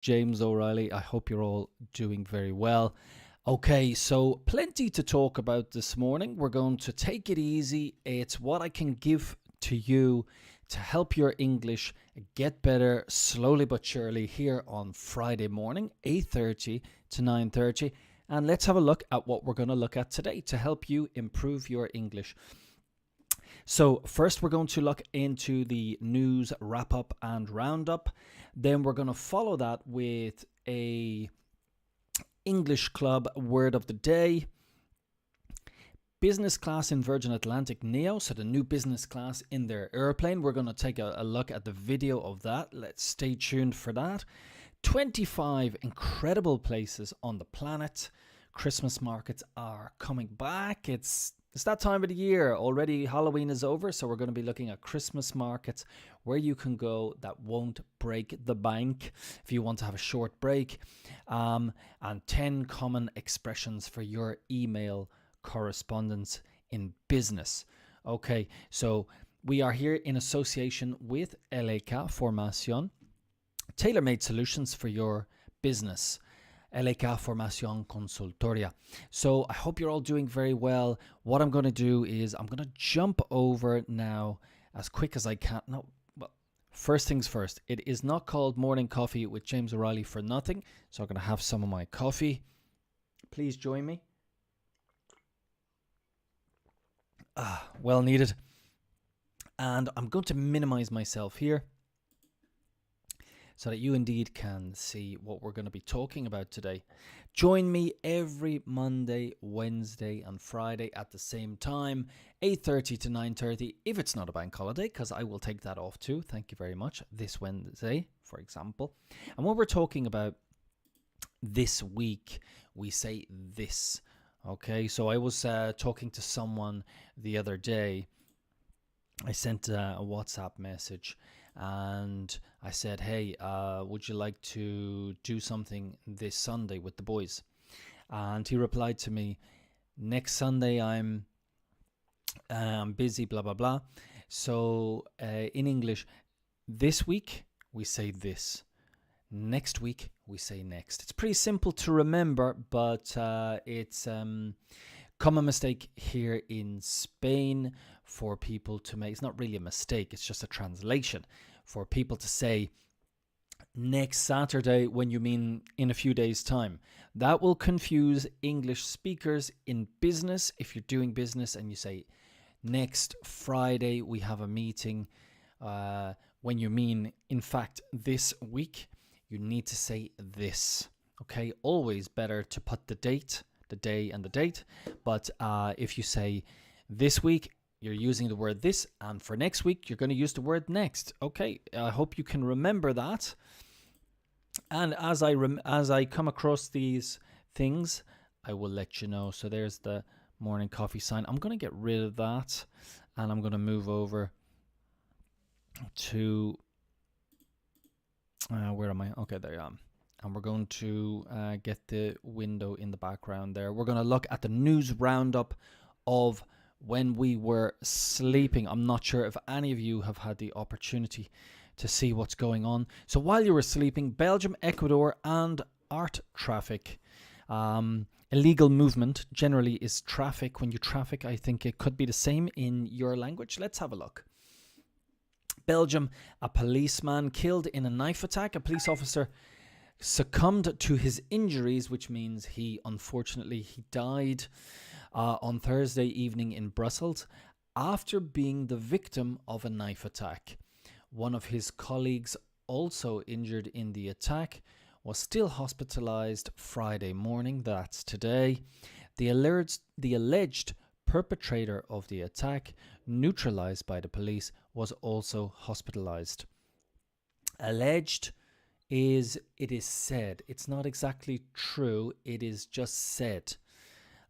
James O Reilly. I hope you're all doing very well. Okay, so plenty to talk about this morning. We're going to take it easy. It's what I can give to you to help your English get better slowly but surely here on Friday morning, 8:30 to 9:30. And let's have a look at what we're going to look at today to help you improve your English. So first we're going to look into the news wrap-up and roundup. Then we're going to follow that with a English Club word of the day. Business class in Virgin Atlantic Neo, so the new business class in their airplane. We're going to take a look at the video of that. Let's stay tuned for that. 25 incredible places on the planet. Christmas markets are coming back. It's that time of the year. Already Halloween is over, so we're going to be looking at Christmas markets where you can go that won't break the bank if you want to have a short break. And 10 common expressions for your email correspondence in business. Okay, so we are here in association with LK Formación, tailor-made solutions for your business. LK Formación Consultoria. So I hope you're all doing very well. What I'm going to do is I'm going to jump over now as quick as I can. No, well, first things first. It is not called Morning Coffee with James O Reilly for nothing. So I'm going to have some of my coffee. Please join me. Well needed. And I'm going to minimize myself here so that you indeed can see what we're going to be talking about today. Join me every Monday, Wednesday and Friday at the same time, 8:30 to 9:30, if it's not a bank holiday, because I will take that off too. Thank you very much. This Wednesday, for example. And when we're talking about this week, we say this. Okay, so I was talking to someone the other day. I sent a WhatsApp message and I said, hey, would you like to do something this Sunday with the boys? And he replied to me, next Sunday I'm busy, blah, blah, blah. So in English, this week we say this. Next week we say next. It's pretty simple to remember, but it's common mistake here in Spain for people to make. It's not really a mistake, it's just a translation for people to say next Saturday when you mean in a few days' time. That will confuse English speakers in business. If you're doing business and you say next Friday we have a meeting, when you mean in fact this week, you need to say this. Okay, always better to put the date, the day and the date. But if you say this week, you're using the word this, and for next week, you're going to use the word next. Okay, I hope you can remember that. And as I come across these things, I will let you know. So there's the morning coffee sign. I'm going to get rid of that, and I'm going to move over to where am I? Okay, there I am. And we're going to get the window in the background there. We're going to look at the news roundup of when we were sleeping. I'm not sure if any of you have had the opportunity to see what's going on. So while you were sleeping, Belgium, Ecuador and art traffic. Illegal movement generally is traffic. When you traffic, I think it could be the same in your language. Let's have a look. Belgium, a policeman killed in a knife attack. A police officer succumbed to his injuries, which means he died on Thursday evening in Brussels after being the victim of a knife attack. One of his colleagues, also injured in the attack, was still hospitalized Friday morning. That's today. The alleged perpetrator of the attack, neutralized by the police, was also hospitalized. Alleged is, it is said. It's not exactly true. It is just said.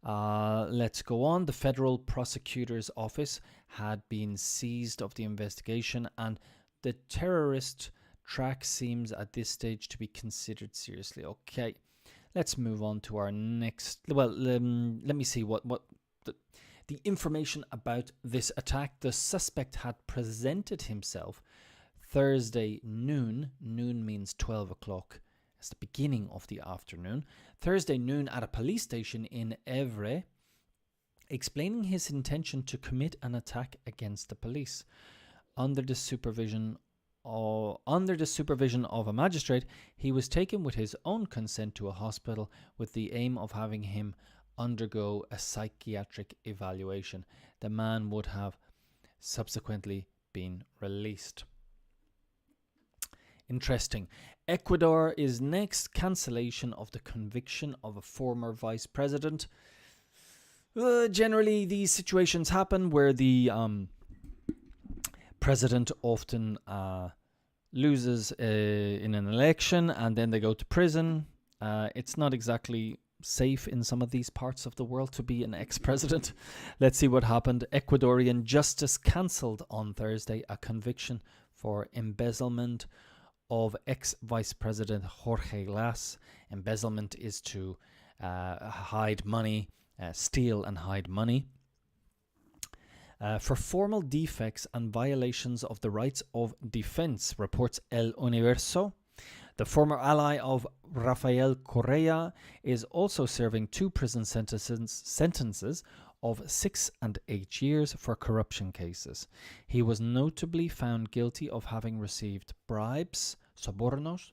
Let's go on. The federal prosecutor's office had been seized of the investigation, and the terrorist track seems at this stage to be considered seriously. Okay, let's move on to our next. Well, let me see what the information about this attack. The suspect had presented himself Thursday noon. Noon means 12 o'clock It's the beginning of the afternoon. Thursday noon at a police station in Evre, explaining his intention to commit an attack against the police. Under the supervision of a magistrate, he was taken with his own consent to a hospital with the aim of having him undergo a psychiatric evaluation. The man would have subsequently been released. Interesting. Ecuador is next. Cancellation of the conviction of a former vice president. Generally, these situations happen where the president often loses in an election and then they go to prison. It's not exactly safe in some of these parts of the world to be an ex-president. Let's see what happened. Ecuadorian justice cancelled on Thursday a conviction for embezzlement of ex-vice president Jorge Glass. Embezzlement is to hide money, steal and hide money. For formal defects and violations of the rights of defense, reports El Universo. The former ally of Rafael Correa is also serving 2 prison sentences of 6 and 8 years for corruption cases. He was notably found guilty of having received bribes, sobornos,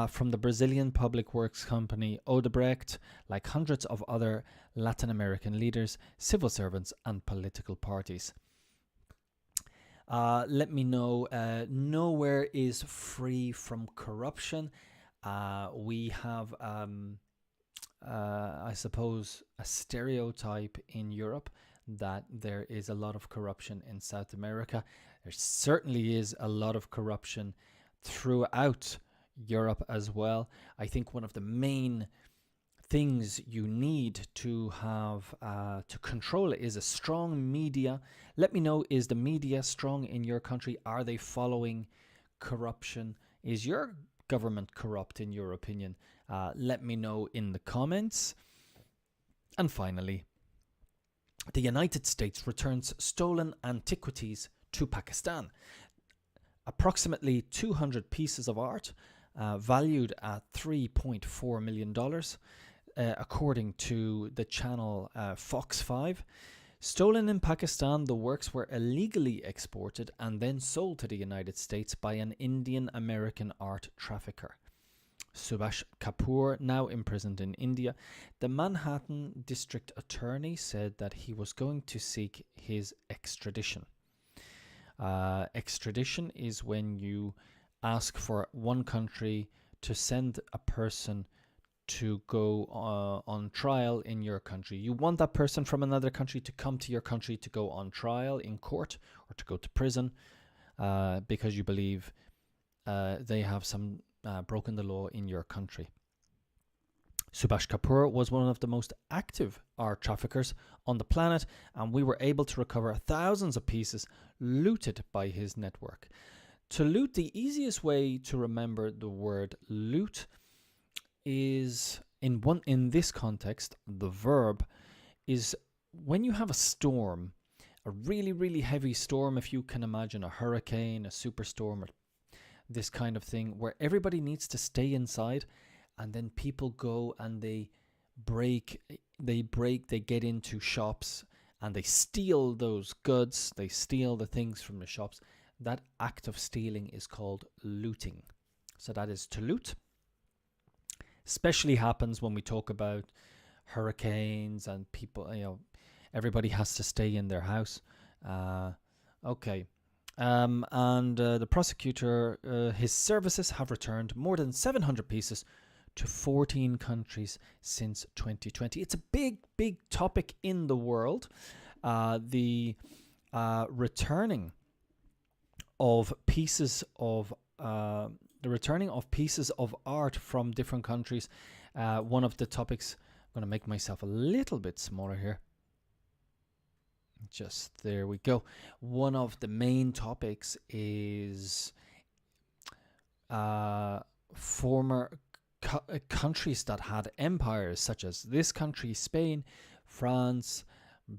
from the Brazilian public works company Odebrecht, like hundreds of other Latin American leaders, civil servants, and political parties. Let me know, nowhere is free from corruption. We have, I suppose, a stereotype in Europe that there is a lot of corruption in South America. There certainly is a lot of corruption throughout Europe as well. I think one of the main things you need to have to control it is a strong media. Let me know, is the media strong in your country? Are they following corruption? Is your government corrupt in your opinion? Let me know in the comments. And finally, the United States returns stolen antiquities to Pakistan. Approximately 200 pieces of art valued at $3.4 million, according to the channel Fox 5. Stolen in Pakistan, the works were illegally exported and then sold to the United States by an Indian-American art trafficker. Subhash Kapoor, now imprisoned in India. The Manhattan District Attorney said that he was going to seek his extradition. Extradition is when you ask for one country to send a person to go on trial in your country. You want that person from another country to come to your country to go on trial in court or to go to prison because you believe they have some broken the law in your country. Subhash Kapoor was one of the most active art traffickers on the planet, and we were able to recover thousands of pieces looted by his network. To loot, the easiest way to remember the word loot is, in this context, the verb is when you have a storm, a really, really heavy storm, if you can imagine a hurricane, a superstorm, or this kind of thing, where everybody needs to stay inside, and then people go and they get into shops and they steal those goods, they steal the things from the shops. That act of stealing is called looting. So that is to loot. Especially happens when we talk about hurricanes and people, everybody has to stay in their house. Okay. And the prosecutor, his services have returned more than 700 pieces to 14 countries since 2020. It's a big, big topic in the world. The returning of pieces of art from different countries. One of the topics, I'm going to make myself a little bit smaller here. Just there we go. One of the main topics is former countries that had empires, such as this country, Spain, France,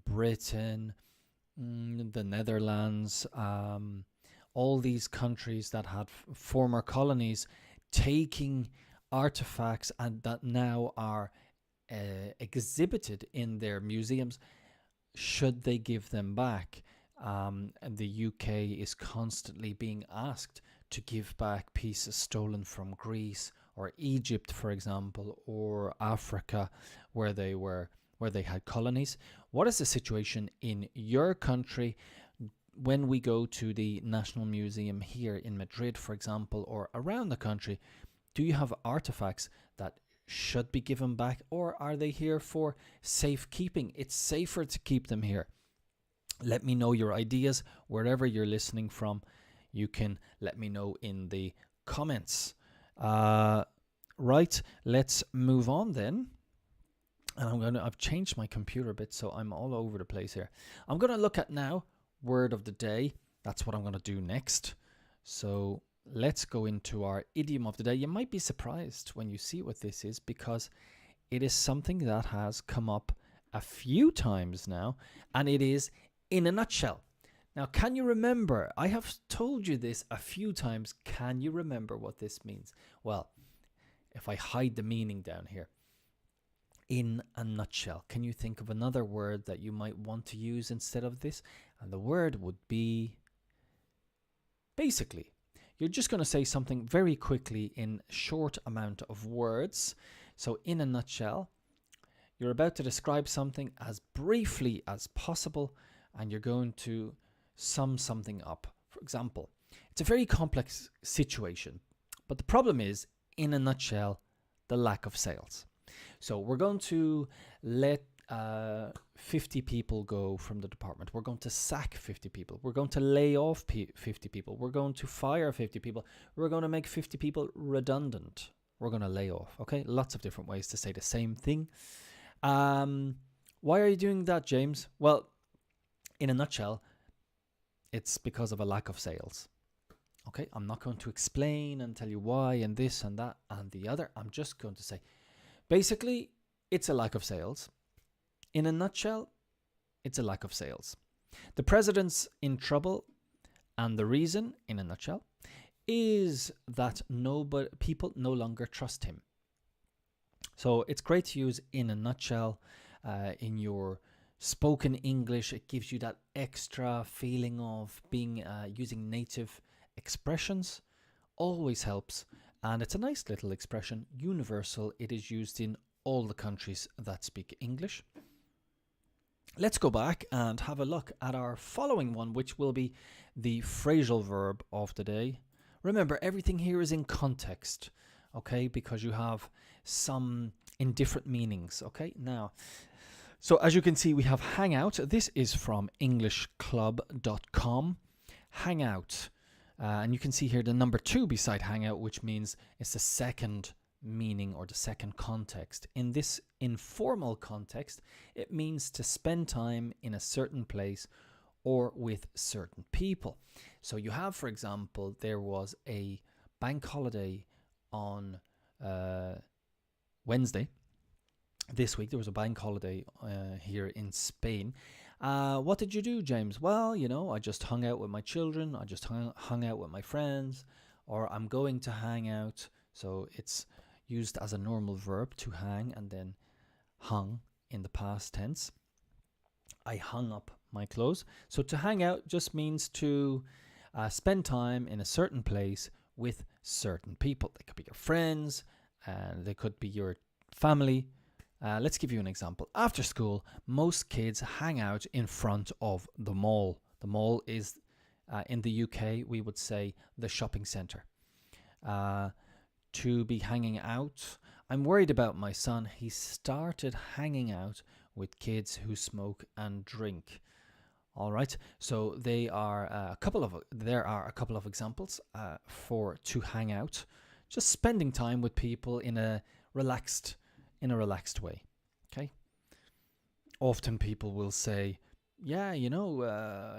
Britain, the Netherlands, all these countries that had former colonies taking artifacts and that now are exhibited in their museums, should they give them back? And the UK is constantly being asked to give back pieces stolen from Greece or Egypt, for example, or Africa, where they had colonies. What is the situation in your country when we go to the National Museum here in Madrid, for example, or around the country? Do you have artifacts that should be given back, or are they here for safekeeping? It's safer to keep them here. Let me know your ideas wherever you're listening from. You can let me know in the comments. Right, let's move on then. And I've changed my computer a bit, so I'm all over the place here. I'm going to look at now word of the day. That's what I'm going to do next. So let's go into our idiom of the day. You might be surprised when you see what this is, because it is something that has come up a few times now, and it is in a nutshell. Now, can you remember? I have told you this a few times. Can you remember what this means? Well, if I hide the meaning down here, in a nutshell, can you think of another word that you might want to use instead of this? And the word would be, basically, you're just going to say something very quickly in short amount of words. So in a nutshell, you're about to describe something as briefly as possible, and you're going to sum something up. For example, it's a very complex situation, but the problem is, in a nutshell, the lack of sales. So we're going to let 50 people go from the department. We're going to sack 50 people. We're going to lay off 50 people. We're going to fire 50 people. We're going to make 50 people redundant. We're going to lay off. Okay, lots of different ways to say the same thing. Why are you doing that, James? Well, in a nutshell, it's because of a lack of sales. Okay, I'm not going to explain and tell you why and this and that and the other. I'm just going to say, basically, it's a lack of sales. In a nutshell, it's a lack of sales. The president's in trouble, and the reason, in a nutshell, is that people no longer trust him. So it's great to use in a nutshell in your spoken English. It gives you that extra feeling of being using native expressions. Always helps. And it's a nice little expression, universal. It is used in all the countries that speak English. Let's go back and have a look at our following one, which will be the phrasal verb of the day. Remember, everything here is in context, okay, because you have some in different meanings, okay? Now, so as you can see, we have hangout. This is from englishclub.com. Hangout. And you can see here the number 2 beside hangout, which means it's the second meaning or the second context. In this informal context, it means to spend time in a certain place or with certain people. So you have, for example, there was a bank holiday on Wednesday. This week there was a bank holiday here in Spain. What did you do, James? Well, I just hung out with my children. I just hung out with my friends, or I'm going to hang out. So it's used as a normal verb, to hang, and then hung in the past tense. I hung up my clothes. So to hang out just means to spend time in a certain place with certain people. They could be your friends, and they could be your family. Let's give you an example. After school, most kids hang out in front of the mall. The mall is, in the UK, we would say the shopping centre. To be hanging out, I'm worried about my son. He started hanging out with kids who smoke and drink. All right, so there are a couple of examples for to hang out. Just spending time with people in a relaxed way. Okay. Often people will say, yeah,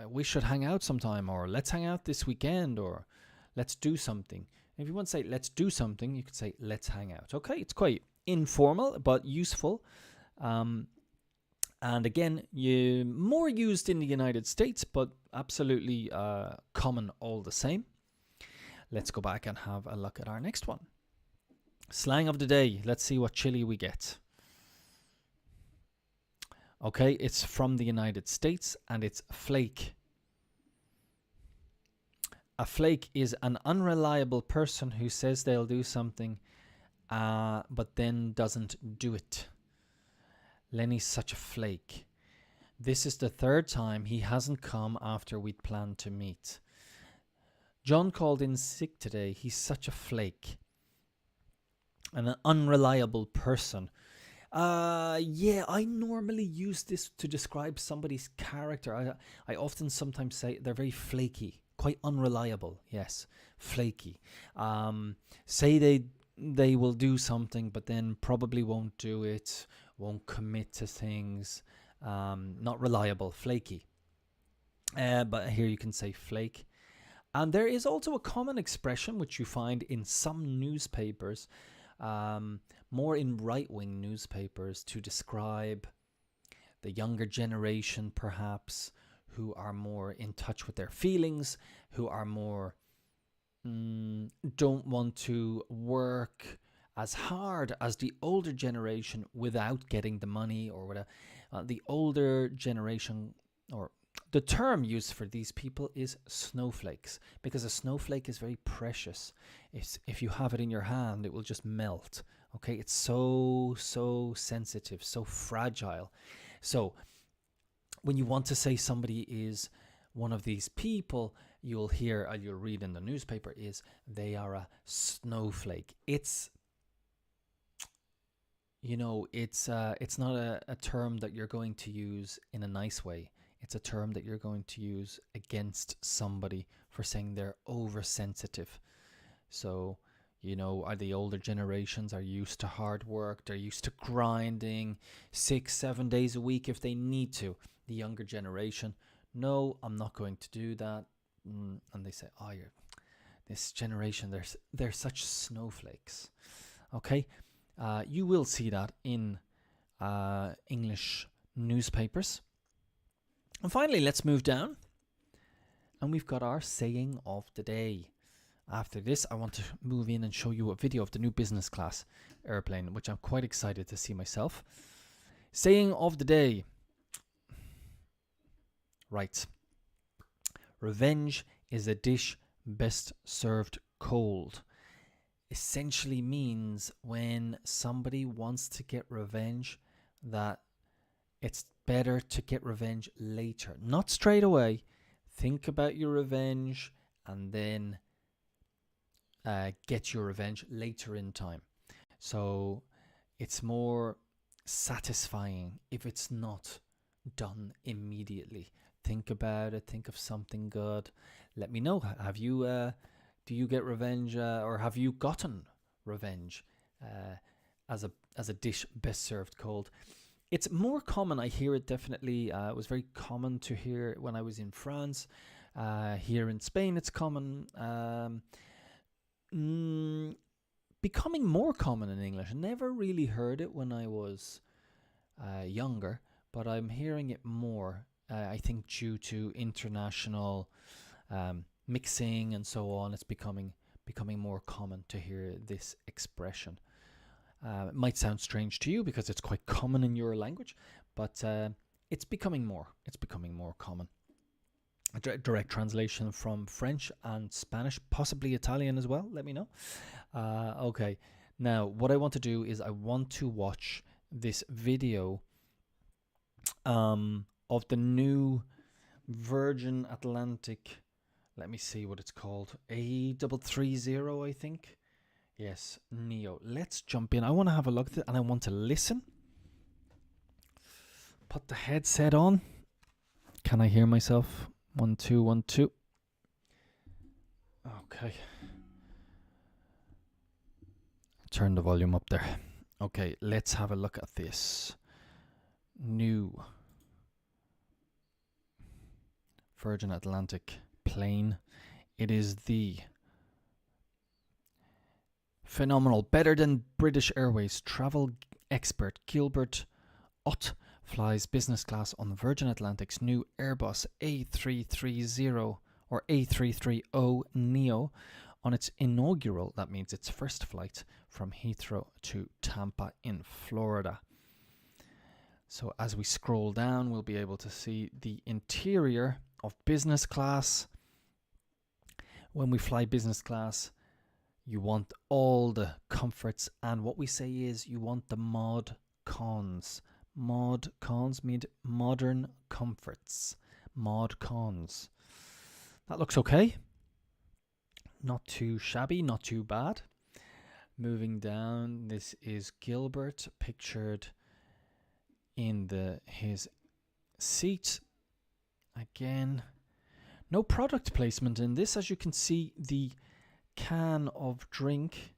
we should hang out sometime, or let's hang out this weekend, or let's do something. If you want to say let's do something, you could say let's hang out. Okay, it's quite informal but useful. And again, more used in the United States, but absolutely common all the same. Let's go back and have a look at our next one. Slang of the day. Let's see what chili we get. Okay, it's from the United States and it's flake. A flake is an unreliable person who says they'll do something but then doesn't do it. Lenny's such a flake. This is the third time he hasn't come after we'd planned to meet. John called in sick today. He's such a flake. An unreliable person. Yeah, I normally use this to describe somebody's character. I often sometimes say they're very flaky, quite unreliable. Yes, flaky. Say they will do something, but then probably won't do it, won't commit to things. Not reliable, flaky. But here you can say flake. And there is also a common expression which you find in some newspapers, more in right-wing newspapers, to describe the younger generation, perhaps, who are more in touch with their feelings, who are more don't want to work as hard as the older generation without getting the money or whatever. The older generation, or the term used for these people, is snowflakes, because a snowflake is very precious. If you have it in your hand, it will just melt. Okay, it's so sensitive, so fragile. So when you want to say somebody is one of these people, you'll hear, you'll read in the newspaper, is they are a snowflake. It's it's not a term that you're going to use in a nice way. It's a term that you're going to use against somebody for saying they're oversensitive. So, the older generations are used to hard work. They're used to grinding 6-7 days a week if they need to. The younger generation, no, I'm not going to do that. And they say, this generation, they're such snowflakes. Okay, you will see that in English newspapers. And finally, let's move down. And we've got our saying of the day. After this, I want to move in and show you a video of the new business class airplane, which I'm quite excited to see myself. Saying of the day. Right. Revenge is a dish best served cold. Essentially means when somebody wants to get revenge, that it's better to get revenge later, not straight away. Think about your revenge and then get your revenge later in time. So it's more satisfying if it's not done immediately. Think about it. Think of something good. Let me know. Have you? Do you get revenge, or have you gotten revenge as a dish best served cold? It's more common. I hear it definitely. It was very common to hear it when I was in France. Here in Spain, it's common. Becoming more common in English. Never really heard it when I was younger, but I'm hearing it more. I think due to international mixing and so on, it's becoming more common to hear this expression. It might sound strange to you because it's quite common in your language, but it's becoming more common. A direct translation from French and Spanish, possibly Italian as well. Let me know. Okay, now what I want to do is I want to watch this video of the new Virgin Atlantic. Let me see what it's called. A330, I think. Yes, Neo. Let's jump in. I want to have a look at it and I want to listen. Put the headset on. Can I hear myself? 1 2 1 2. Okay. Turn the volume up there. Okay, let's have a look at this new Virgin Atlantic plane. It is the phenomenal, better than British Airways travel expert Gilbert Ott flies business class on Virgin Atlantic's new Airbus A330 or A330 Neo on its inaugural, that means its first flight from Heathrow to Tampa in Florida. So as we scroll down, we'll be able to see the interior of business class. When we fly business class, you want all the comforts, and what we say is you want the mod cons. Mod cons mean modern comforts. Mod cons. That looks okay. Not too shabby, not too bad. Moving down, this is Gilbert pictured in his seat. Again, no product placement in this. As you can see, the can of drink,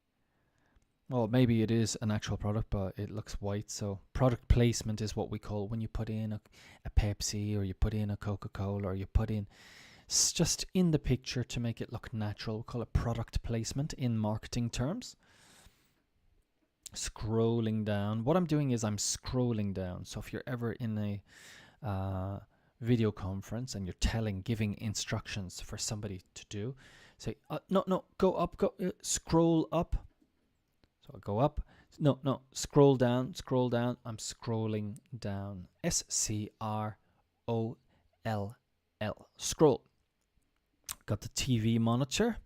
well, maybe it is an actual product, but it looks white. So product placement is what we call when you put in a Pepsi, or you put in a Coca-Cola, or you put in just in the picture to make it look natural. We call it product placement in marketing terms. Scrolling down. What I'm doing is I'm scrolling down. So if you're ever in a video conference and you're giving instructions for somebody to do, say, no, go up, scroll up. So I'll go up. No, scroll down. I'm scrolling down. SCROLL. Scroll. Got the TV monitor.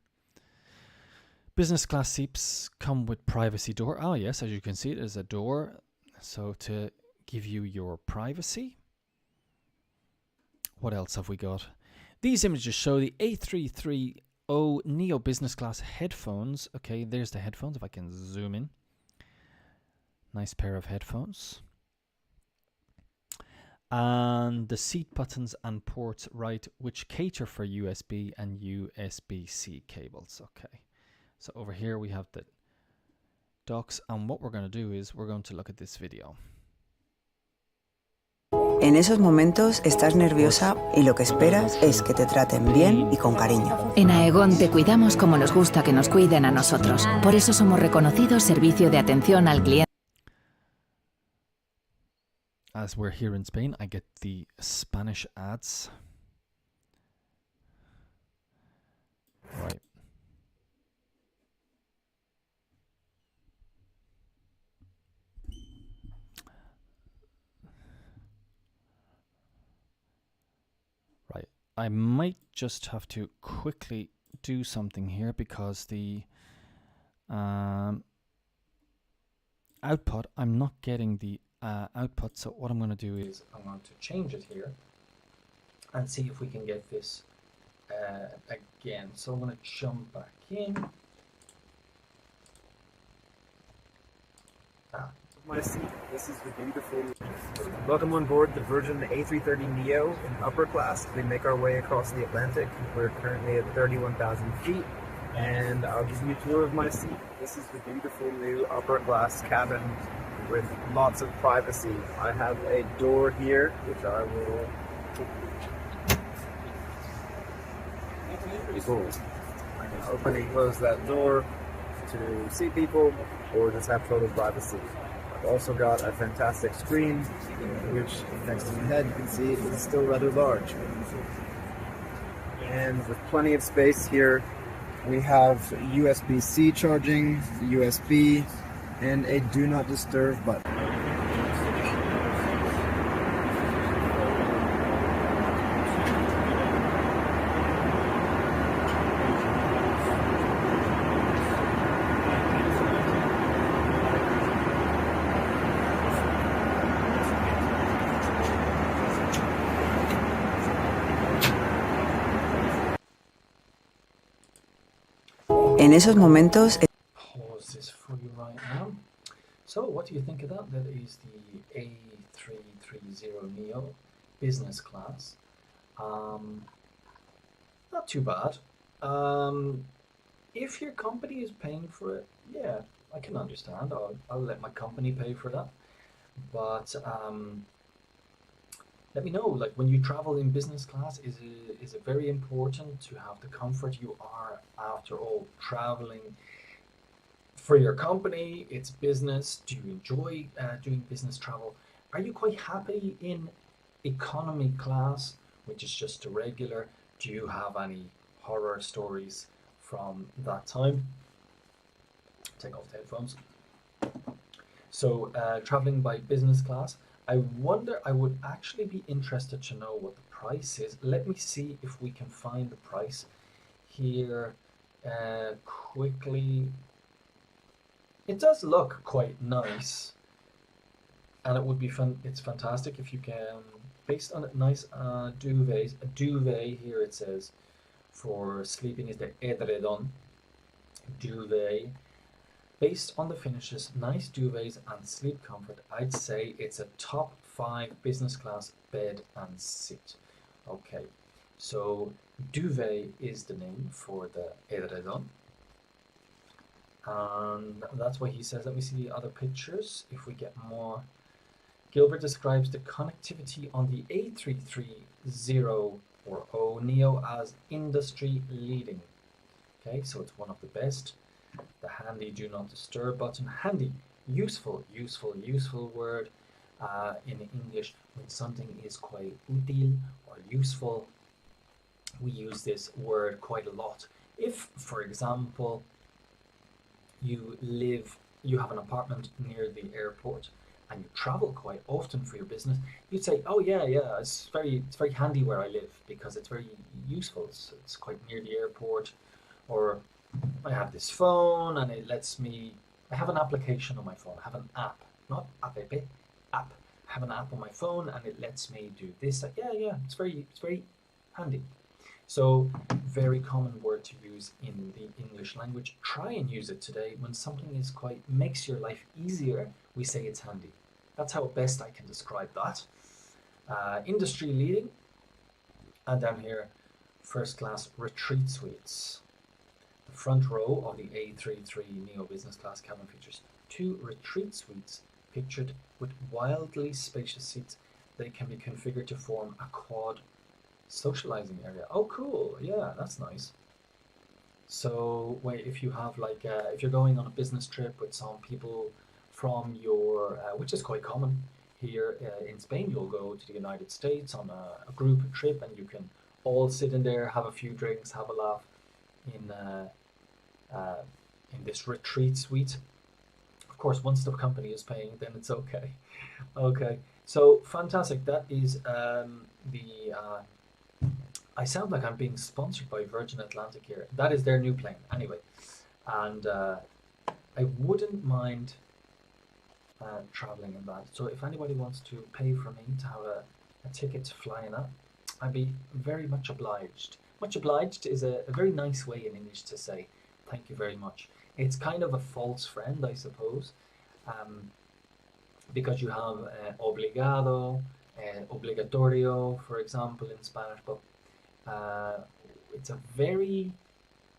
Business class seats come with privacy door. Oh yes, as you can see, there's a door. So to give you your privacy. What else have we got? These images show the A330 Neo business class headphones. Okay, there's the headphones if I can zoom in. Nice pair of headphones. And the seat buttons and ports, right, which cater for USB and USB-C cables. Okay, so over here we have the docks, and what we're going to do is we're going to look at this video. En esos momentos estás nerviosa y lo que esperas es que te traten bien y con cariño. En Aegon te cuidamos como nos gusta que nos cuiden a nosotros. Por eso somos reconocidos servicio de atención al cliente. As we're here in Spain, I get the Spanish ads. Right. Right. I might just have to quickly do something here because the output, I'm not getting the output. So what I'm going to do is I'm going to change it here and see if we can get this again. So I'm going to jump back in. My seat. This is the beautiful. Welcome on board the Virgin A330 Neo in upper class. We make our way across the Atlantic. We're currently at 31,000 feet, and I'll give you a tour of my seat. This is the beautiful new upper class cabin with lots of privacy. I have a door here, which I will. Pretty cool. I can open and close that door to see people, or just have total privacy. I've also got a fantastic screen, which next to my head you can see is still rather large. And with plenty of space here, we have USB-C charging, USB, and a do not disturb button. En esos momentos. Pause this for you right now. So what do you think of that? That is the A330 Neo business class. Not too bad. If your company is paying for it, yeah, I can understand. I'll let my company pay for that. But let me know, like, when you travel in business class, is it very important to have the comfort? You are, after all, traveling for your company. It's business. Do you enjoy doing business travel? Are you quite happy in economy class, which is just a regular? Do you have any horror stories from that time. Take off the headphones. So traveling by business class, I wonder, I would actually be interested to know what the price is. Let me see if we can find the price here quickly. It does look quite nice, and it would be fun. It's fantastic if you can, based on nice duvets. A duvet here it says for sleeping is the edredon duvet. Based on the finishes, nice duvets and sleep comfort, I'd say it's a top 5 business class bed and seat. Okay, so duvet is the name for the edredon. And that's what he says. Let me see the other pictures if we get more. Gilbert describes the connectivity on the A330 or O Neo as industry leading. Okay, so it's one of the best. The handy do not disturb button. Handy, useful word in English when something is quite útil or useful. We use this word quite a lot. If, for example, you have an apartment near the airport and you travel quite often for your business, you'd say, oh yeah, it's very handy where I live because it's very useful. It's quite near the airport. Or I have this phone and it lets me, I have an application on my phone. I have an app, not app, app. I have an app on my phone and it lets me do this. Yeah, it's very handy. So very common word to use in the English language. Try and use it today when something is makes your life easier. We say it's handy. That's how best I can describe that. Industry leading, and down here, first class retreat suites. The front row of the A330 Neo business class cabin features 2 retreat suites pictured with wildly spacious seats. They can be configured to form a quad socializing area. Oh, cool. Yeah, that's nice. So if you have if you're going on a business trip with some people from your, which is quite common here in Spain, you'll go to the United States on a group trip and you can all sit in there, have a few drinks, have a laugh in this retreat suite. Of course, once the company is paying, then it's okay. Okay, so fantastic. That is I sound like I'm being sponsored by Virgin Atlantic here. That is their new plane, anyway. And I wouldn't mind traveling in that. So if anybody wants to pay for me to have a ticket to fly in that, I'd be very much obliged. Much obliged is a very nice way in English to say thank you very much. It's kind of a false friend, I suppose, because you have obligado, obligatorio, for example, in Spanish, but it's a very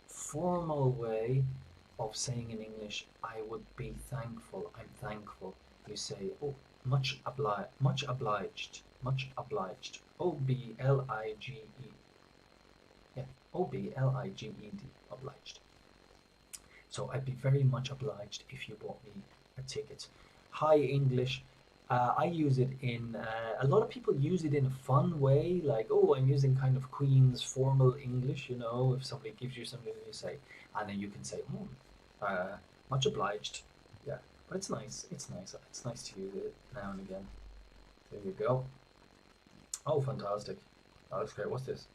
formal way of saying in English, I would be thankful, I'm thankful. You say, oh, much obliged, O-B-L-I-G-E. Yeah, O-B-L-I-G-E-D, obliged. So I'd be very much obliged if you bought me a ticket. Hi English. I use it in, a lot of people use it in a fun way, like, oh, I'm using kind of Queen's formal English, you know, if somebody gives you something you say, and then you can say, much obliged. Yeah, but it's nice, it's nice to use it now and again. There you go. Oh, fantastic. Oh, that's great. What's this?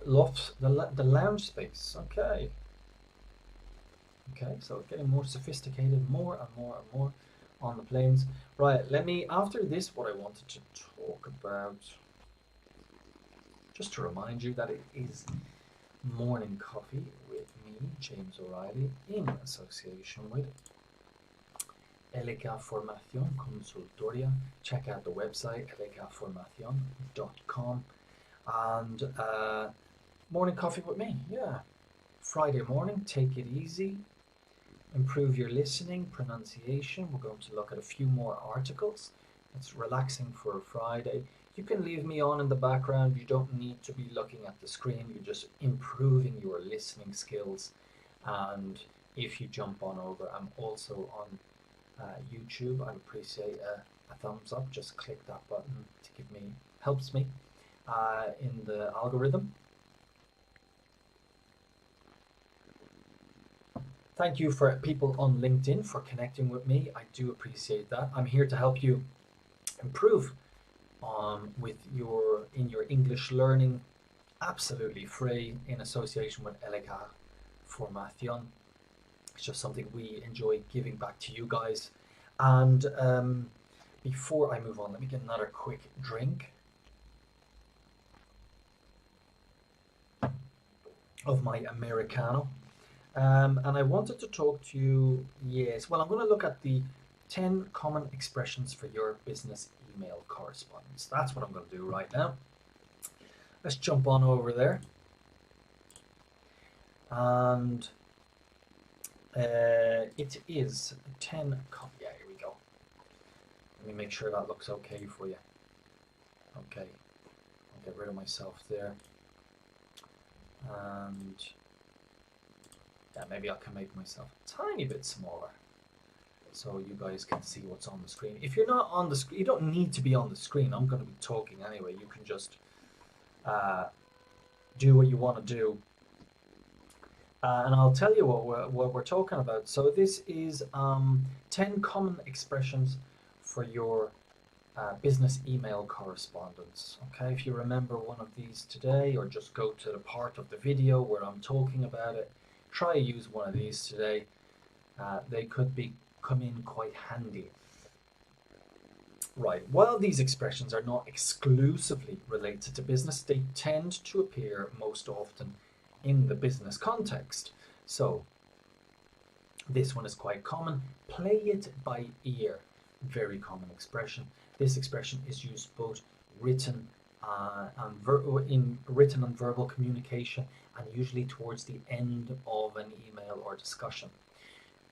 Lofts, the lounge space. Okay. Okay, so getting more sophisticated, more and more on the planes. Right, after this, what I wanted to talk about, just to remind you that it is Morning Coffee with me, James O Reilly, in association with LK Formación Consultoria. Check out the website, lkformacion.com. And Morning Coffee with me, yeah. Friday morning, take it easy. Improve your listening, pronunciation. We're going to look at a few more articles. It's relaxing for a Friday. You can leave me on in the background. You don't need to be looking at the screen. You're just improving your listening skills. And if you jump on over, I'm also on YouTube. I appreciate a thumbs up. Just click that button to helps me in the algorithm. Thank you for people on LinkedIn for connecting with me. I do appreciate that. I'm here to help you improve with your English learning, absolutely free in association with Elega Formation. It's just something we enjoy giving back to you guys. And before I move on, let me get another quick drink of my Americano. And I wanted to talk to you, yes, well, I'm going to look at the 10 common expressions for your business email correspondence. That's what I'm going to do right now. Let's jump on over there. And it is 10, yeah, here we go. Let me make sure that looks okay for you. Okay, I'll get rid of myself there. And yeah, maybe I can make myself a tiny bit smaller so you guys can see what's on the screen. If you're not on the screen, you don't need to be on the screen. I'm going to be talking anyway. You can just do what you want to do. And I'll tell you what we're talking about. So this is 10 common expressions for your business email correspondence. Okay, if you remember one of these today, or just go to the part of the video where I'm talking about it, try to use one of these today. They could come in quite handy. Right, while these expressions are not exclusively related to business, they tend to appear most often in the business context. So this one is quite common. Play it by ear. Very common expression. This expression is used both written and verbal communication, and usually towards the end of an email or discussion.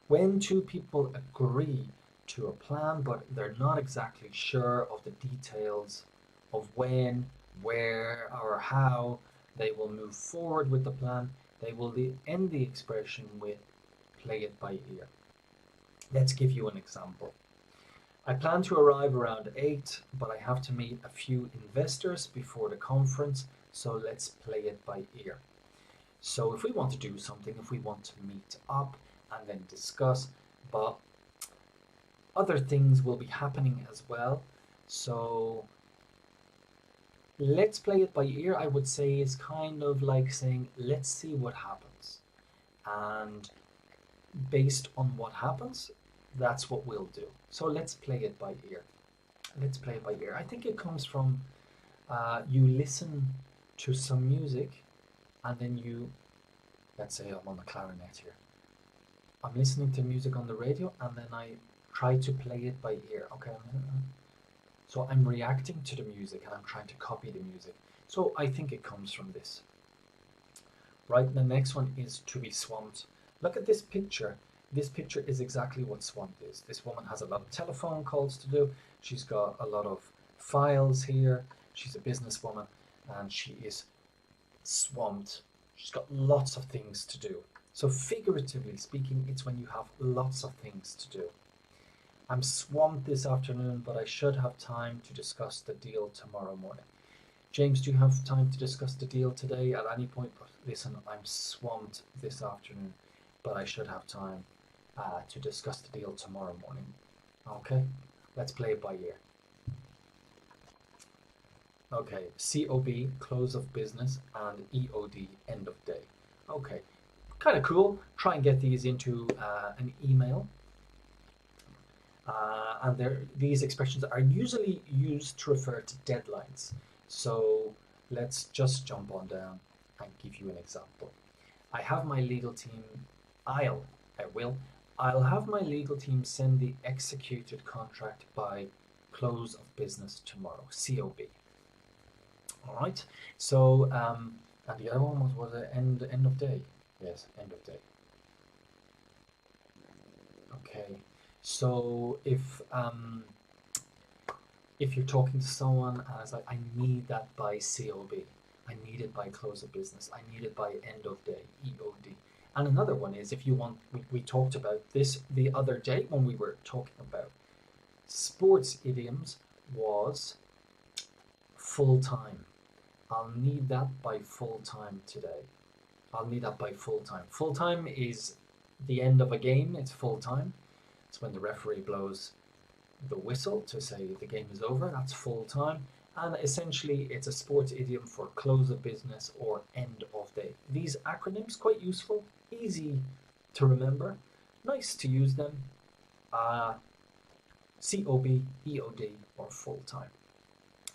When two people agree to a plan, but they're not exactly sure of the details of when, where, or how they will move forward with the plan, they will end the expression with play it by ear. Let's give you an example. I plan to arrive around 8, but I have to meet a few investors before the conference, so let's play it by ear. So if we want to do something, if we want to meet up and then discuss, but other things will be happening as well. So let's play it by ear, I would say, is kind of like saying, let's see what happens. And based on what happens, that's what we'll do. So let's play it by ear. Let's play it by ear. I think it comes from you listen to some music and then you, let's say I'm on the clarinet here. I'm listening to music on the radio and then I try to play it by ear. Okay. So I'm reacting to the music and I'm trying to copy the music. So I think it comes from this. Right, the next one is to be swamped. Look at this picture. This picture is exactly what swamped is. This woman has a lot of telephone calls to do. She's got a lot of files here. She's a businesswoman and she is swamped. She's got lots of things to do. So figuratively speaking, it's when you have lots of things to do. I'm swamped this afternoon, but I should have time to discuss the deal tomorrow morning. James, do you have time to discuss the deal today at any point? Listen, I'm swamped this afternoon, but I should have time to discuss the deal tomorrow morning. Okay, let's play it by ear. Okay, COB, close of business, and EOD, end of day. Okay, kind of cool. Try and get these into an email. And these expressions are usually used to refer to deadlines. So let's just jump on down and give you an example. I have my legal team, I'll have my legal team send the executed contract by close of business tomorrow, COB. All right, so, and the other one was the end of day. Yes, end of day. Okay, so if you're talking to someone and it's like, I need that by COB, I need it by close of business, I need it by end of day, EOD. And another one is if you want, we talked about this the other day when we were talking about sports idioms, was full time. I'll need that by full time today. I'll need that by full time. Full time is the end of a game, it's full time. It's when the referee blows the whistle to say the game is over. That's full time. And essentially, it's a sports idiom for close of business or end of day. These acronyms, quite useful, easy to remember, nice to use them. COB, EOD, or full time.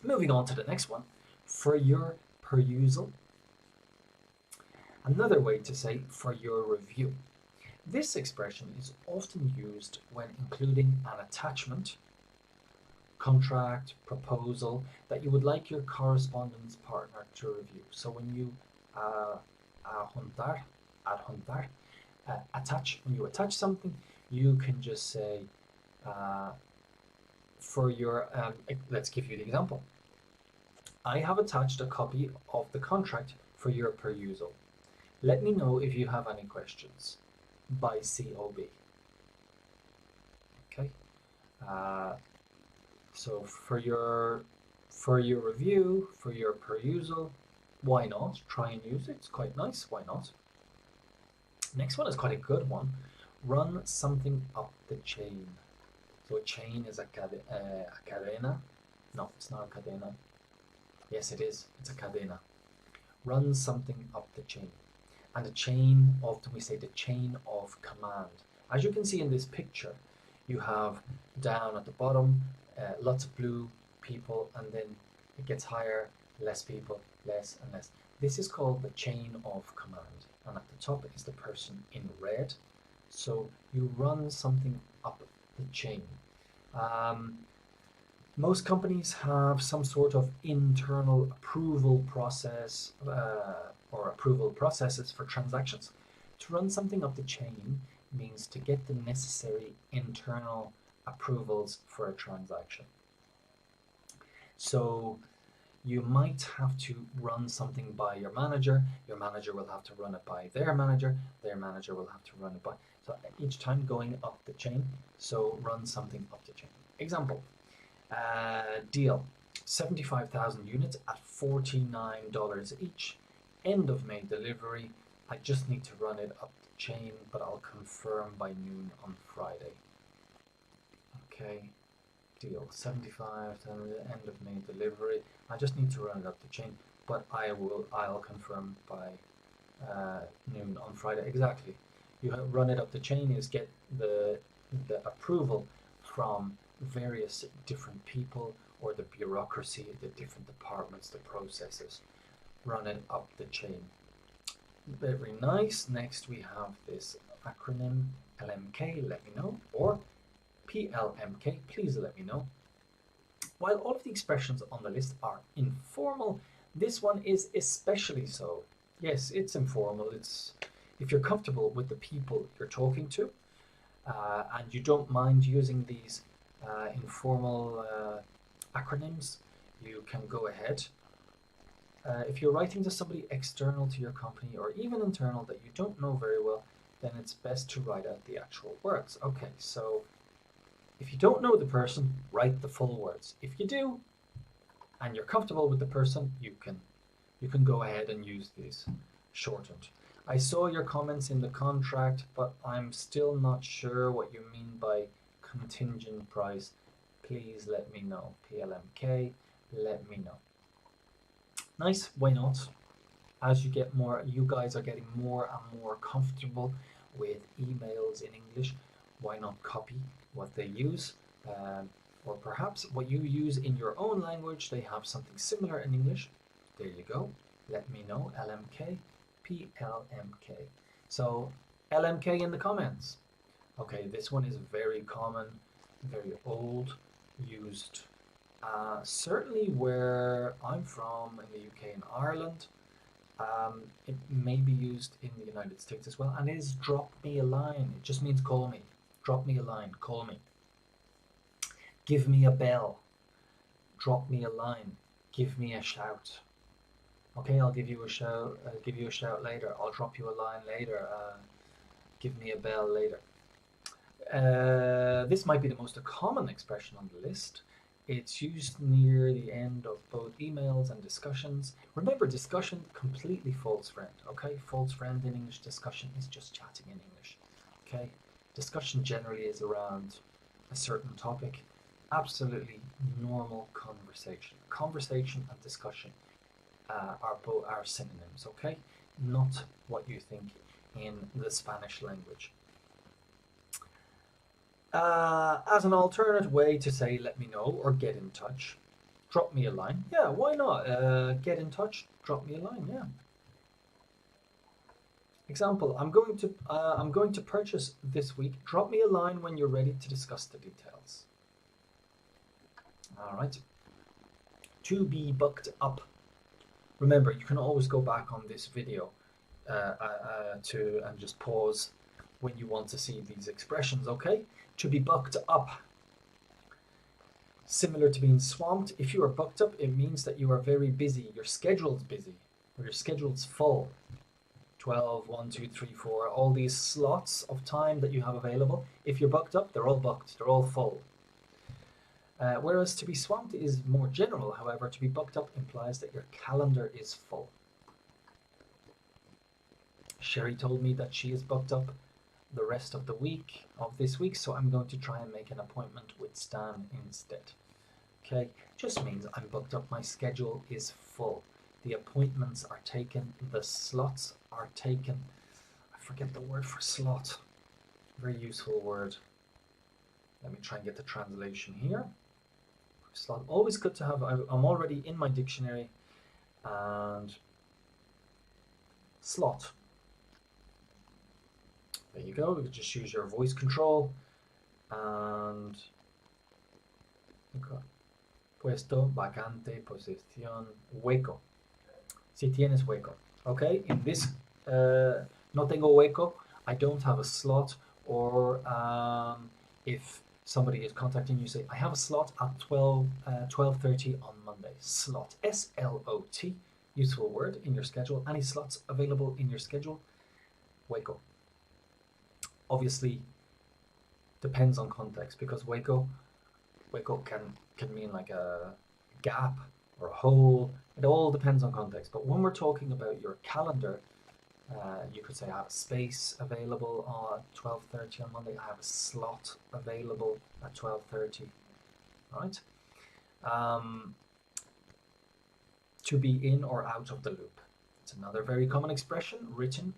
Moving on to the next one, for your perusal. Another way to say for your review. This expression is often used when including an attachment, contract, proposal that you would like your correspondence partner to review. So when you attach, when you attach something, you can just say for your, let's give you the example. I have attached a copy of the contract for your perusal. Let me know if you have any questions by COB. Okay. So for your review, for your perusal, why not? Try and use it. It's quite nice. Why not? Next one is quite a good one. Run something up the chain. So a chain is a cadena. No, it's not a cadena. Yes, it is. It's a cadena. Run something up the chain. And a chain, often we say the chain of command. As you can see in this picture, you have down at the bottom lots of blue people, and then it gets higher, less people, less and less. This is called the chain of command, and at the top is the person in red. So you run something up the chain. Most companies have some sort of internal approval process or approval processes for transactions. To run something up the chain means to get the necessary internal approvals for a transaction. So you might have to run something by your manager will have to run it by their manager will have to run it by, so each time going up the chain. So run something up the chain. Example, deal, 75,000 units at $49 each, end of May delivery. I just need to run it up the chain, but I'll confirm by noon on Friday. Okay, deal, 75,000, end of May delivery. I just need to run it up the chain, but I'll confirm by noon on Friday. Exactly. You run it up the chain is get the approval from various different people or the bureaucracy, the different departments, the processes. Run it up the chain. Very nice. Next we have this acronym LMK, let me know, or PLMK, please let me know. While all of the expressions on the list are informal, this one is especially so. Yes, it's informal. It's if you're comfortable with the people you're talking to, and you don't mind using these informal acronyms, you can go ahead. If you're writing to somebody external to your company or even internal that you don't know very well, then it's best to write out the actual words. Okay, so if you don't know the person, write the full words. If you do, and you're comfortable with the person, you can go ahead and use these shortened. I saw your comments in the contract, but I'm still not sure what you mean by contingent price. Please let me know. PLMK, let me know. Nice, why not? As you get more, you guys are getting more and more comfortable with emails in English. Why not copy what they use? Or perhaps what you use in your own language, they have something similar in English. There you go. Let me know. LMK, PLMK. So LMK in the comments. Okay, this one is very common, very old, used certainly where I'm from in the UK and Ireland. It may be used in the United States as well, and it is drop me a line. It just means call me. Drop me a line, call me. Give me a bell. Drop me a line. Give me a shout. Okay, I'll give you a shout. I'll give you a shout later. I'll drop you a line later. Give me a bell later. This might be the most common expression on the list. It's used near the end of both emails and discussions. Remember, discussion, completely false friend. Okay, false friend in English, discussion is just chatting in English. Okay, discussion generally is around a certain topic. Absolutely normal conversation. Conversation and discussion are synonyms. Okay, not what you think in the Spanish language. As an alternate way to say let me know or get in touch, drop me a line. Yeah, why not? Get in touch, drop me a line. Yeah. Example, I'm going to purchase this week. Drop me a line when you're ready to discuss the details. All right. To be bucked up. Remember, you can always go back on this video and just pause when you want to see these expressions, okay? To be bucked up. Similar to being swamped, if you are bucked up, it means that you are very busy. Your schedule's busy, or your schedule's full. 12, 1, 2, 3, 4, all these slots of time that you have available. If you're bucked up, they're all booked, they're all full. Whereas to be swamped is more general. However, to be booked up implies that your calendar is full. Sherry told me that she is booked up the rest of the week of this week, so I'm going to try and make an appointment with Stan instead. Okay, just means I'm booked up, my schedule is full. The appointments are taken, the slots are taken. I forget the word for slot. Very useful word. Let me try and get the translation here. Slot, always good to have. I'm already in my dictionary. And slot. There you go. You can just use your voice control. And puesto, vacante, posición, hueco. Si tienes hueco. Okay, in this no tengo hueco, I don't have a slot. Or if somebody is contacting you, say, I have a slot at 12:30 on Monday. Slot, S-L-O-T, useful word in your schedule. Any slots available in your schedule? Hueco. Obviously, depends on context, because hueco can mean like a gap or a hole. It all depends on context. But when we're talking about your calendar, you could say I have a space available at 12:30 on Monday. I have a slot available at 12:30. Right? To be in or out of the loop. It's another very common expression, written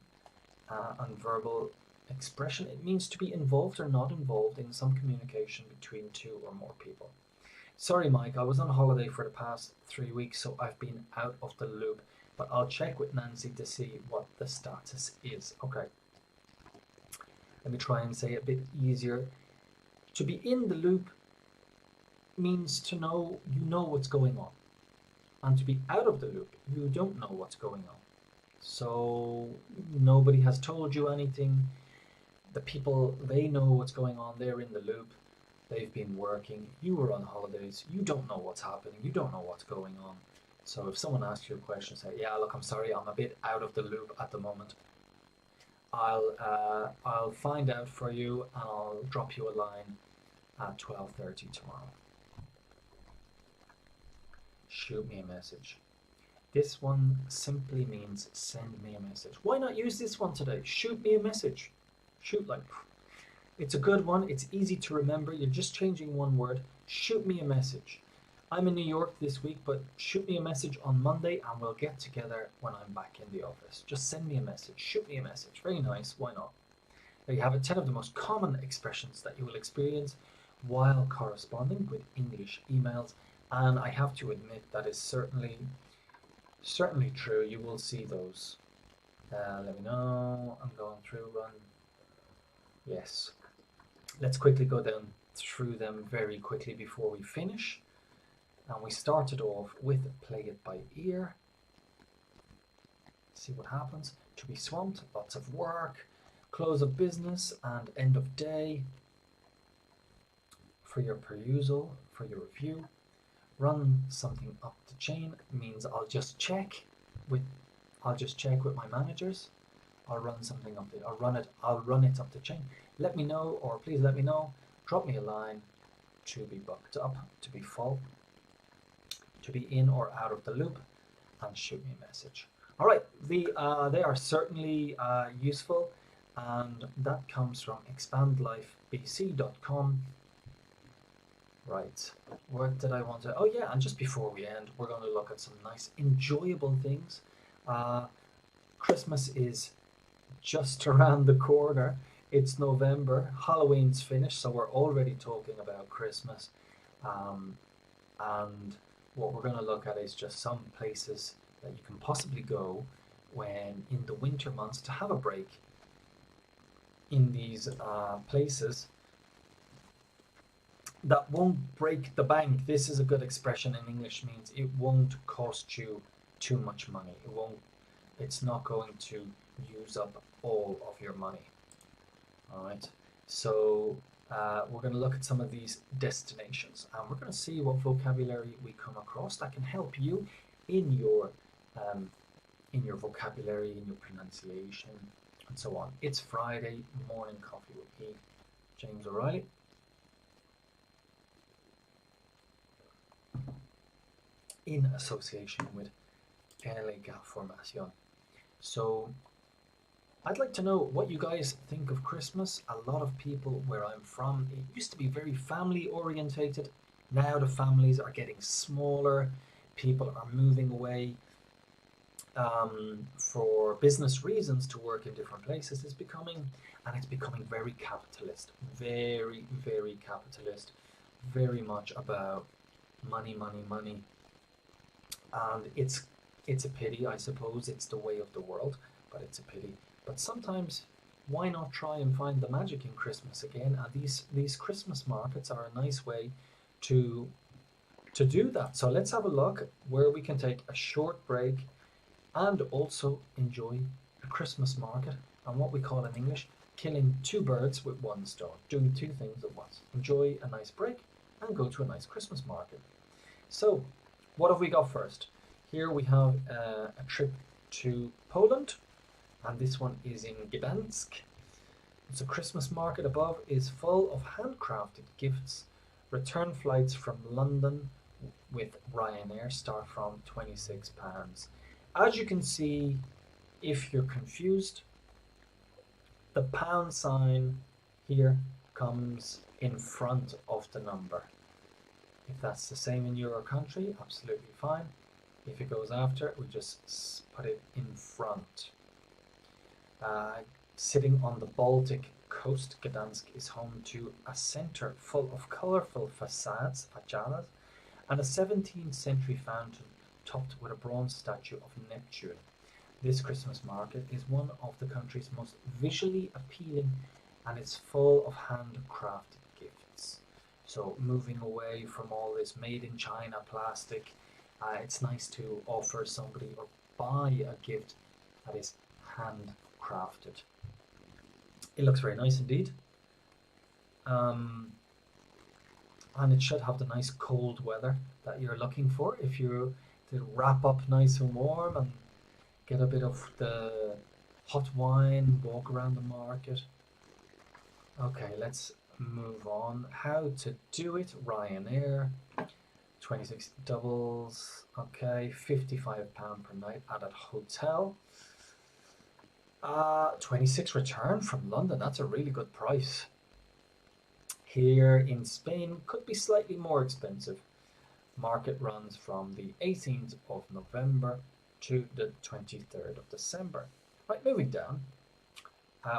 and verbal expression. It means to be involved or not involved in some communication between two or more people. Sorry, Mike, I was on holiday for the past 3 weeks, so I've been out of the loop. But I'll check with Nancy to see what the status is. Okay. Let me try and say it a bit easier. To be in the loop means to know, you know what's going on. And to be out of the loop, you don't know what's going on. So nobody has told you anything. The people, they know what's going on. They're in the loop. They've been working. You were on holidays. You don't know what's happening. You don't know what's going on. So if someone asks you a question, say, yeah, look, I'm sorry, I'm a bit out of the loop at the moment. I'll find out for you and I'll drop you a line at 12:30 tomorrow. Shoot me a message. This one simply means send me a message. Why not use this one today? Shoot me a message. Shoot, like, it's a good one. It's easy to remember. You're just changing one word. Shoot me a message. I'm in New York this week, but shoot me a message on Monday and we'll get together when I'm back in the office. Just send me a message. Shoot me a message. Very nice. Why not? There you have it. 10 of the most common expressions that you will experience while corresponding with English emails. And I have to admit that is certainly true. You will see those. Let me know. I'm going through run. Yes. Let's quickly go down through them very quickly before we finish. And we started off with play it by ear. See what happens. To be swamped, lots of work, close of business and end of day. For your perusal, for your review. Run something up the chain means I'll just check with my managers. I'll run something up the I'll run it up the chain. Let me know, or please let me know. Drop me a line. To be booked up, to be full. To be in or out of the loop, and shoot me a message. All right, they are certainly useful, and that comes from expandlifebc.com. Right, what did I want to... Oh yeah, and just before we end, we're going to look at some nice enjoyable things. Christmas is just around the corner. It's November, Halloween's finished, so we're already talking about Christmas. And what we're going to look at is just some places that you can possibly go when in the winter months to have a break in these places that won't break the bank. This is a good expression in English, means it won't cost you too much money. It's not going to use up all of your money. All right, so we're going to look at some of these destinations, and we're going to see what vocabulary we come across that can help you in your vocabulary, in your pronunciation, and so on. It's Friday morning coffee with me, James O'Reilly. In association with LA Formation. So I'd like to know what you guys think of Christmas. A lot of people where I'm from, it used to be very family orientated. Now the families are getting smaller. People are moving away for business reasons to work in different places. It's becoming very capitalist, very, very capitalist, very much about money, money, money. And it's a pity, I suppose. It's the way of the world, but it's a pity. But sometimes, why not try and find the magic in Christmas again? And these Christmas markets are a nice way to do that. So let's have a look where we can take a short break and also enjoy a Christmas market, and what we call in English, killing two birds with one stone, doing two things at once. Enjoy a nice break and go to a nice Christmas market. So, what have we got first? Here we have a trip to Poland, and this one is in Gdansk. It's a Christmas market above is full of handcrafted gifts. Return flights from London with Ryanair start from £26. As you can see, if you're confused, the pound sign here comes in front of the number. If that's the same in your country, absolutely fine. If it goes after, we just put it in front. Sitting on the Baltic coast, Gdansk is home to a centre full of colourful façades, and a 17th century fountain topped with a bronze statue of Neptune. This Christmas market is one of the country's most visually appealing, and it's full of handcrafted gifts. So moving away from all this made in China plastic, it's nice to offer somebody or buy a gift that is handcrafted. It looks very nice indeed. And it should have the nice cold weather that you're looking for. If you to wrap up nice and warm and get a bit of the hot wine, walk around the market. Okay, let's move on. How to do it? Ryanair, 26 doubles. Okay, £55 per night at a hotel. 26 return from London. That's a really good price. Here in Spain, could be slightly more expensive. Market runs from the 18th of November to the 23rd of December. Right, moving down.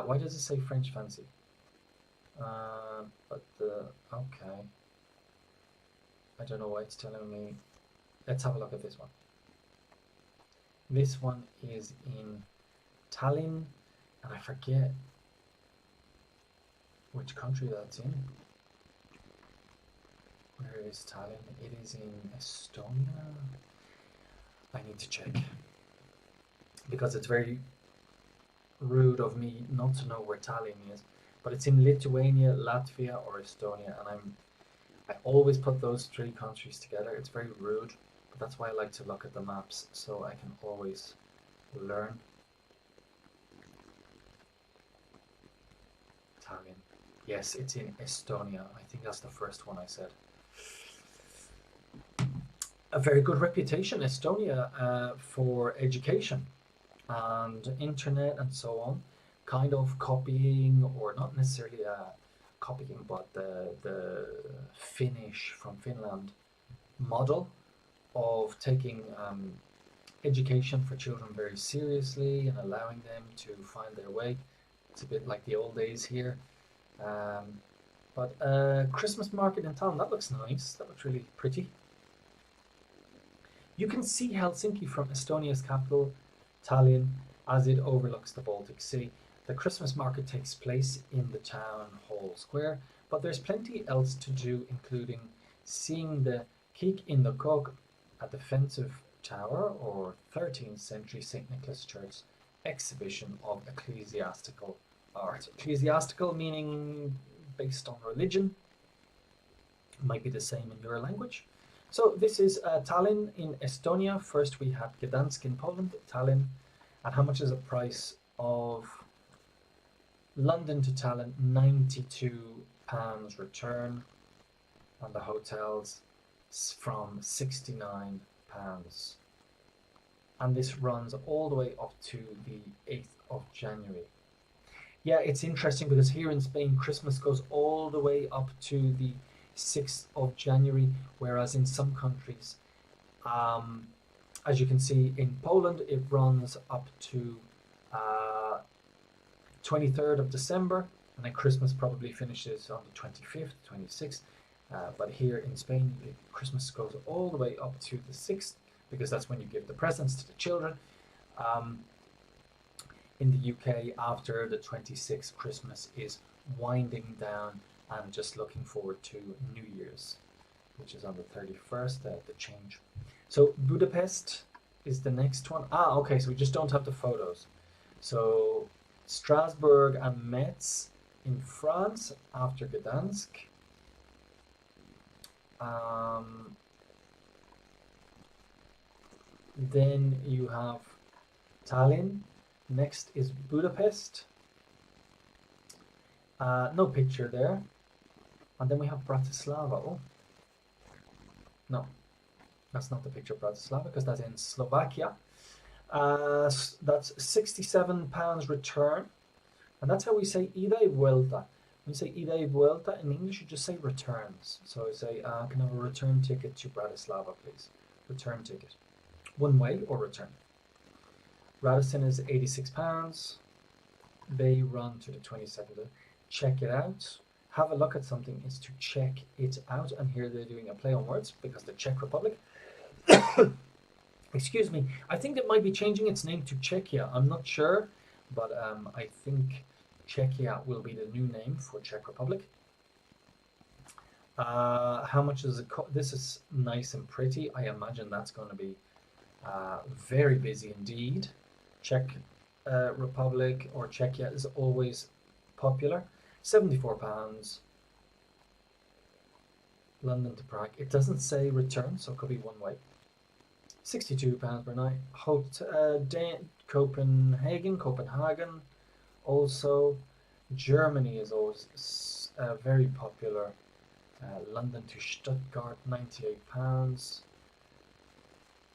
Why does it say French fancy? Okay. I don't know why it's telling me. Let's have a look at this one. This one is in Tallinn, and I forget which country that's in. Where is Tallinn? It is in Estonia. I need to check, because it's very rude of me not to know where Tallinn is. But it's in Lithuania, Latvia, or Estonia, and I always put those three countries together. It's very rude, but that's why I like to look at the maps, so I can always learn. Tallinn. Yes, it's in Estonia. I think that's the first one I said. A very good reputation, Estonia, for education and internet and so on. kind of copying, or not necessarily copying, but the Finnish from Finland model of taking education for children very seriously and allowing them to find their way. It's a bit like the old days here. But Christmas market in town, that looks nice. That looks really pretty. You can see Helsinki from Estonia's capital, Tallinn, as it overlooks the Baltic Sea. The Christmas market takes place in the town hall square, but there's plenty else to do, including seeing the Kik in the Kog, a defensive tower, or 13th century St. Nicholas Church exhibition of ecclesiastical art. Ecclesiastical meaning based on religion. Might be the same in your language. So this is Tallinn in Estonia. First we have Gdansk in Poland, Tallinn. And how much is the price of London to Tallinn? £92 return. And the hotels from £69. And this runs all the way up to the 8th of January. Yeah, it's interesting because here in Spain, Christmas goes all the way up to the 6th of January, whereas in some countries, as you can see in Poland, it runs up to 23rd of December, and then Christmas probably finishes on the 25th, 26th. But here in Spain, Christmas goes all the way up to the 6th, because that's when you give the presents to the children. In the UK, after the 26th, Christmas is winding down and just looking forward to New Year's, which is on the 31st, the change. So Budapest is the next one. Okay, so we just don't have the photos. So Strasbourg and Metz in France after Gdansk. Then you have Tallinn. Next is Budapest. No picture there. And then we have Bratislava. Oh, no, that's not the picture of Bratislava, because that's in Slovakia. That's £67 return. And that's how we say ida y vuelta. When you say ida y vuelta in English, you just say returns. So I say, can I have a return ticket to Bratislava, please? Return ticket. One way or return. Radisson is £86. They run to the 22nd. Check it out. Have a look at something is to check it out. And here they're doing a play on words because the Czech Republic, excuse me, I think it might be changing its name to Czechia. I'm not sure, but I think Czechia will be the new name for Czech Republic. How much is it? This is nice and pretty. I imagine that's going to be very busy indeed. Czech Republic or Czechia is always popular. £74. London to Prague. It doesn't say return, so it could be one way. £62 per night. Copenhagen. Also, Germany is always very popular. London to Stuttgart, £98.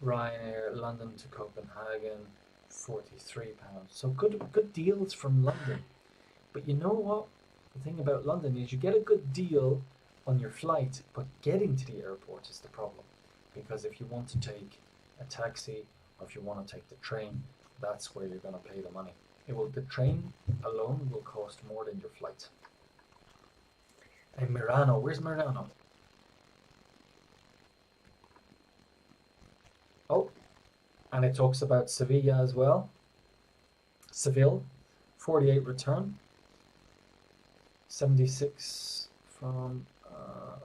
Ryanair, London to Copenhagen, £43. So good deals from London. But you know what? The thing about London is you get a good deal on your flight, but getting to the airport is the problem. Because if you want to take a taxi, or if you want to take the train, that's where you're going to pay the money. The train alone will cost more than your flight. And Merano, where's Merano? Oh, and it talks about Sevilla as well. Seville, 48 return. 76 from,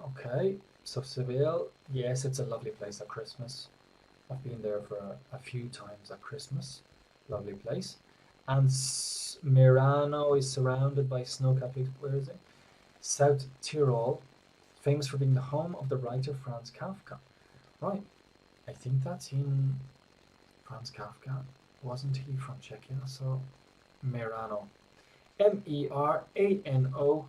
okay, so Seville, yes, it's a lovely place at Christmas. I've been there for a few times at Christmas. Lovely place. And Merano is surrounded by snow-capped peaks. Where is it? South Tyrol, famous for being the home of the writer Franz Kafka. Right, I think that's in Franz Kafka. Wasn't he from Czechia? So Merano. Merano.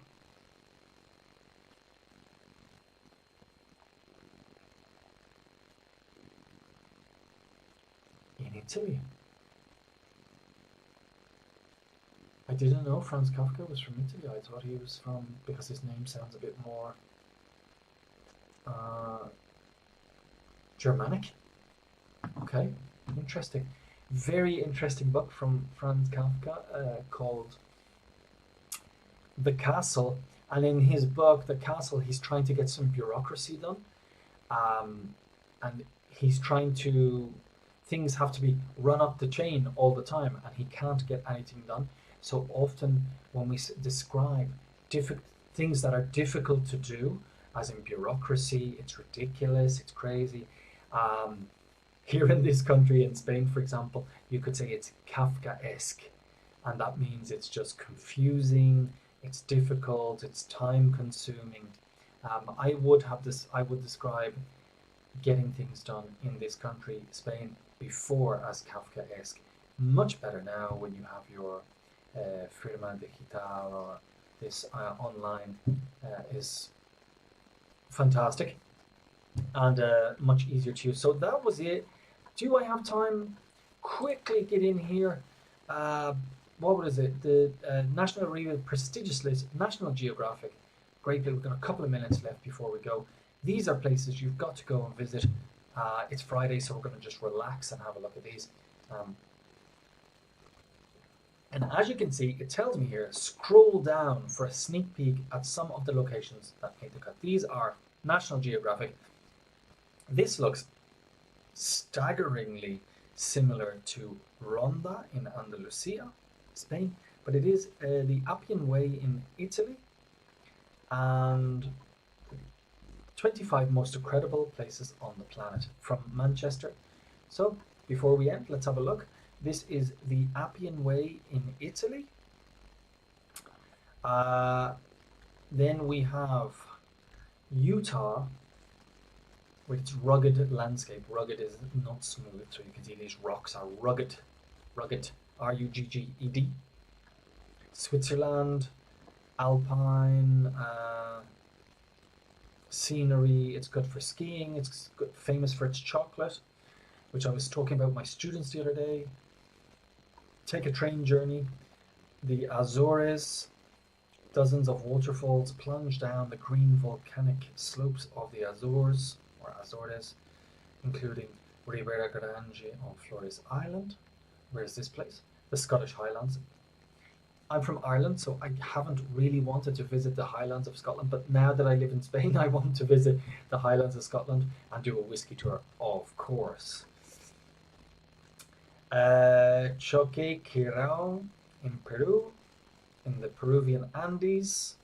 In Italy. I didn't know Franz Kafka was from Italy. I thought he was from, because his name sounds a bit more Germanic. Okay, interesting. Very interesting book from Franz Kafka called The Castle. And in his book, The Castle, he's trying to get some bureaucracy done. And he's trying to, things have to be run up the chain all the time, and he can't get anything done. So often when we describe things that are difficult to do, as in bureaucracy, it's ridiculous, it's crazy. Here in this country, in Spain, for example, you could say it's Kafkaesque, and that means it's just confusing, it's difficult, it's time-consuming. I would describe getting things done in this country, Spain, before as Kafkaesque. Much better now when you have your firma digital, or this online is fantastic and much easier to use. So that was it. Do I have time? Quickly get in here. What is it? The National Review prestigious list, National Geographic. Great. We've got a couple of minutes left before we go. These are places you've got to go and visit. It's Friday, so we're going to just relax and have a look at these. And as you can see, it tells me here, scroll down for a sneak peek at some of the locations that make the cut. These are National Geographic. This looks staggeringly similar to Ronda in Andalusia, Spain, but it is the Appian Way in Italy, and 25 most incredible places on the planet from Manchester. So before we end, let's have a look. This is the Appian Way in Italy. Then we have Utah with its rugged landscape. Rugged is not smooth, so you can see these rocks are rugged, R-U-G-G-E-D. Switzerland, alpine scenery. It's good for skiing. It's good, famous for its chocolate, which I was talking about with my students the other day. Take a train journey. The Azores, dozens of waterfalls plunge down the green volcanic slopes of the Azores, or Azores, including Ribera Grande on Flores Island. Where's this place? The Scottish Highlands. I'm from Ireland, so I haven't really wanted to visit the Highlands of Scotland, but now that I live in Spain, I want to visit the Highlands of Scotland and do a whiskey tour, of course. Choqquequirao in Peru, in the Peruvian Andes.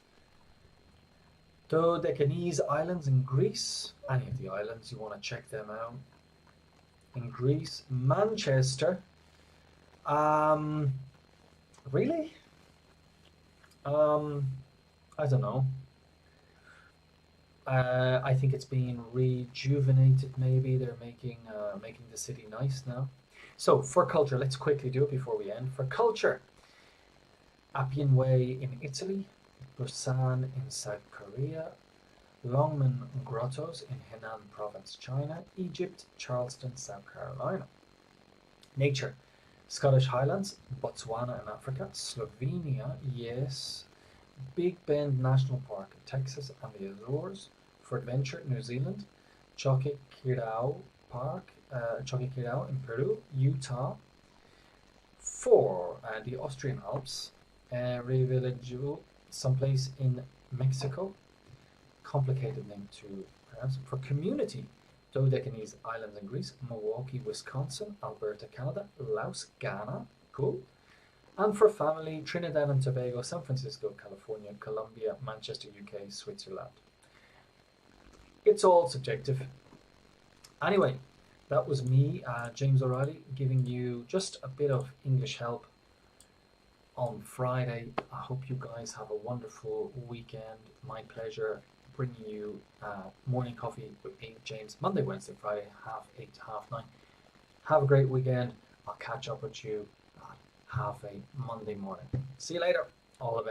Dodecanese Islands in Greece. Any of the islands, you want to check them out. In Greece. Manchester. Really? I don't know. I think it's being rejuvenated. Maybe they're making the city nice now. So for culture, let's quickly do it before we end. For culture, Appian Way in Italy, Busan in South Korea, Longmen Grottos in Henan Province, China, Egypt, Charleston, South Carolina. Nature, Scottish Highlands, Botswana in Africa, Slovenia, yes, Big Bend National Park, Texas and the Azores. For adventure, New Zealand, Choqquequirao Park, Choqquequirao in Peru, Utah. For the Austrian Alps, Revillagigedo, someplace in Mexico, complicated name to pronounce. For community, Dodecanese Islands in Greece, Milwaukee, Wisconsin, Alberta, Canada, Laos, Ghana, cool. And for family, Trinidad and Tobago, San Francisco, California, Colombia, Manchester, UK, Switzerland. It's all subjective. Anyway, that was me, James O'Reilly, giving you just a bit of English help on Friday. I hope you guys have a wonderful weekend. My pleasure bringing you morning coffee with me, James, Monday, Wednesday, Friday, 8:30 to 9:30. Have a great weekend. I'll catch up with you at 8:30 Monday morning. See you later. All the best.